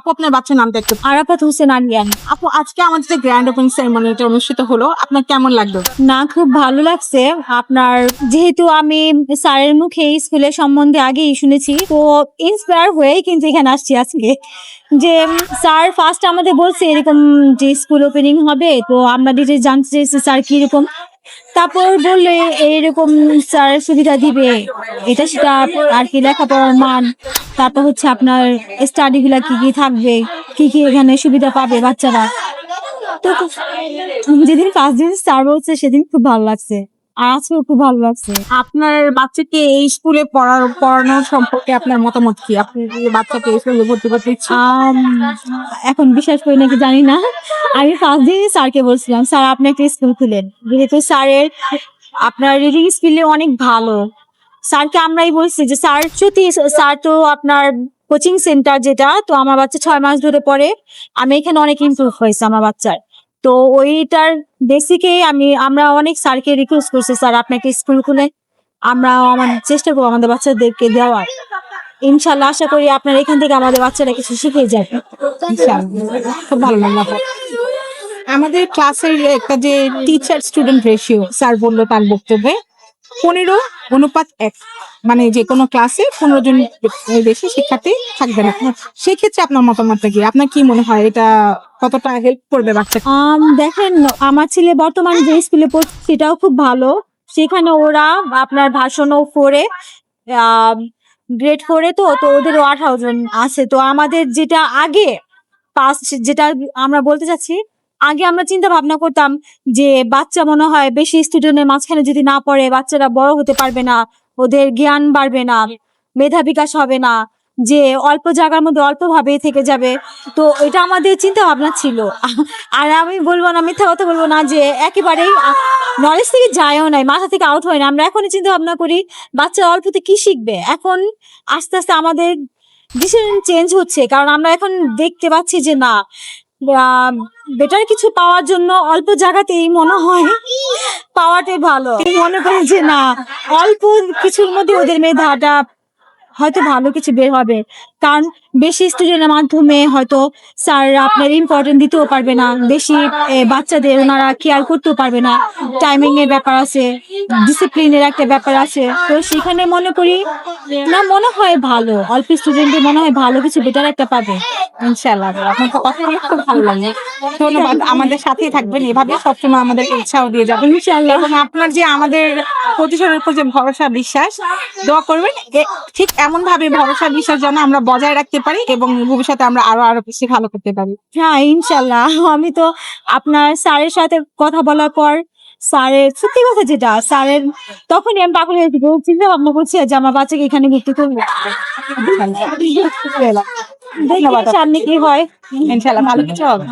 আপু আপনার বাচ্চার নামটা একটু। আরাফাত হোসেন আরিয়ান। আপু আজকে আমাদের যে গ্র্যান্ড ওপেনিং সেরেমনিটা অনুষ্ঠিত হলো, আপনার কেমন লাগলো? না, খুব ভালো লাগছে। আপনার যেহেতু আমি স্যারের মুখে স্কুলের সম্বন্ধে আগেই শুনেছি, তো ইন্সপায়ার হয়েই কিন্তু এখানে আসছি আজকে। যে স্যার ফার্স্ট আমাদের বলছে এরকম যে স্কুল ওপেনিং হবে, তো আমরা ডিটেলস জানতে চাইছি স্যার কিরকম। তারপর বললে এইরকম স্যার সুবিধা দিবে, এটা সেটা আর কি, লেখাপড়ার মান, তারপর হচ্ছে আপনার স্টাডি গুলা কি কি থাকবে, কি কি এখানে সুবিধা পাবে বাচ্চারা। তো যেদিন ফার্স্ট দিন স্যার বলছে সেদিন খুব ভালো লাগছে, আর আজকেও খুব ভালো লাগছে। আপনার বাচ্চাকে এই স্কুলে পড়ানোর সম্পর্কে আপনার মতামত কি? আপনি যে বাচ্চাকে এই স্কুলে ভর্তি করতে ইচ্ছুক? এখন বিশ্বাস করি নাকি জানি না, আমি ফার্স্ট দিন স্যারকে বলছিলাম স্যার আপনি একটা স্কুল খুলেন, যেহেতু স্যারের আপনার রিডিং স্কিলে অনেক ভালো। স্যারকে আমরাই বলছি যে স্যার সত্যি, স্যার তো আপনার কোচিং সেন্টার যেটা, তো আমার বাচ্চা 6 মাস ধরে পড়ে, আমি এখানে অনেক ইমপ্রুভ হয়েছে আমার বাচ্চার। তো ওইটার বেসিকে আমরা অনেক স্যারকে রিকোয়েস্ট করছি স্যার আপনাকে স্কুল খুলে, আমরা আমাদের চেষ্টা করবো আমাদের বাচ্চাদেরকে দেওয়ার। ইনশাল্লাহ আশা করি আপনার এখান থেকে আমাদের বাচ্চারা কিছু শিখে যাবে। ইনশাআল্লাহ। খুব ভালো লাগলো আপু। আমাদের ক্লাসের একটা যে টিচার স্টুডেন্ট রেশিও স্যার বললো তার বক্তব্যে 15:1, মানে যে কোনো ক্লাসে 15 জন বেশি শিক্ষার্থী থাকবে না। সেক্ষেত্রে আপনার মতামতটা কি? আপনার কি মনে হয় এটা কতটা হেল্প করবে বাচ্চাকে? দেখেন, আমার ছেলে বর্তমানে যে স্কুলে পড়ছে সেটাও খুব ভালো। সেখানে ওরা আপনার ভার্সন 4-এ গ্রেড 4-এ, তো ওদেরও 18 জন আছে। তো আমাদের যেটা আগে পাস্ট, যেটা আমরা বলতে চাচ্ছি, আগে আমরা চিন্তা ভাবনা করতাম যে বাচ্চা মনে হয় বেশি স্টুডেন্টের মাঝখানে যদি না পড়ে বাচ্চারা বড় হতে পারবে না, ওদের জ্ঞান বাড়বে না, মেধা বিকাশ হবে না, যে অল্প জায়গার মধ্যে অল্প ভাবেই থেকে যাবে। তো এটা আমাদের চিন্তা ভাবনা ছিল। আর আমি বলবো না, মিথ্যা কথা বলবো না যে একেবারেই নলেজ থেকে যায়ও নাই, মাথা থেকে আউট হয় না। আমরা এখনই চিন্তা ভাবনা করি বাচ্চা অল্পতে কি শিখবে। এখন আস্তে আস্তে আমাদের ডিসিশন চেঞ্জ হচ্ছে, কারণ আমরা এখন দেখতে পাচ্ছি যে না, বেটার কিছু পাওয়ার জন্য অল্প জায়গাতেই মনে হয় পাওয়াটাই ভালো। মনে করি যে না, অল্প কিছুর মধ্যে ওদের মেধাটা হয়তো ভালো কিছু বের হবে। কারণ বেশি স্টুডেন্টের মাধ্যমে হয়তো স্যার আপনার ইম্পর্টেন্ট দিতেও পারবে না, বেশি বাচ্চাদের ওনারা কেয়ার করতেও পারবে না। টাইমিং এর ব্যাপার আছে, ডিসিপ্লিনের একটা ব্যাপার আছে। তো সেখানে মনে করি না, মনে হয় ভালো অল্প স্টুডেন্টের মনে হয় ভালো কিছু বেটার একটা পাবে। ইনশাআল্লাহ। আপনার কথা শুনে খুব ভালো লাগলো। ধন্যবাদ। আমাদের সাথেই থাকবেন, এভাবে সবসময় আমাদেরকে উৎসাহ দিয়ে যাবেন ইনশাআল্লাহ। এবং আপনার যে আমাদের প্রতিষ্ঠানের উপর যে ভরসা বিশ্বাস, দোয়া করবেন ঠিক এমন ভাবে ভরসা বিশ্বাস যেন আমরা বজায় রাখতে পারি এবং ভবিষ্যতে আমরা আরো বেশি ভালো করতে পারি। হ্যাঁ, ইনশাল্লাহ। আমি তো আপনার স্যারের সাথে কথা বলার পর, স্যারের সত্যি কথা যেটা, স্যারের তখনই আমি পাগল হয়ে চিন্তা ভাবনা করছি যে আমার বাচ্চাকে এখানে ভর্তি করবো। ধন্যবাদ। সামনে কি হয়, ইনশাআল্লাহ ভালো কিছু হবে।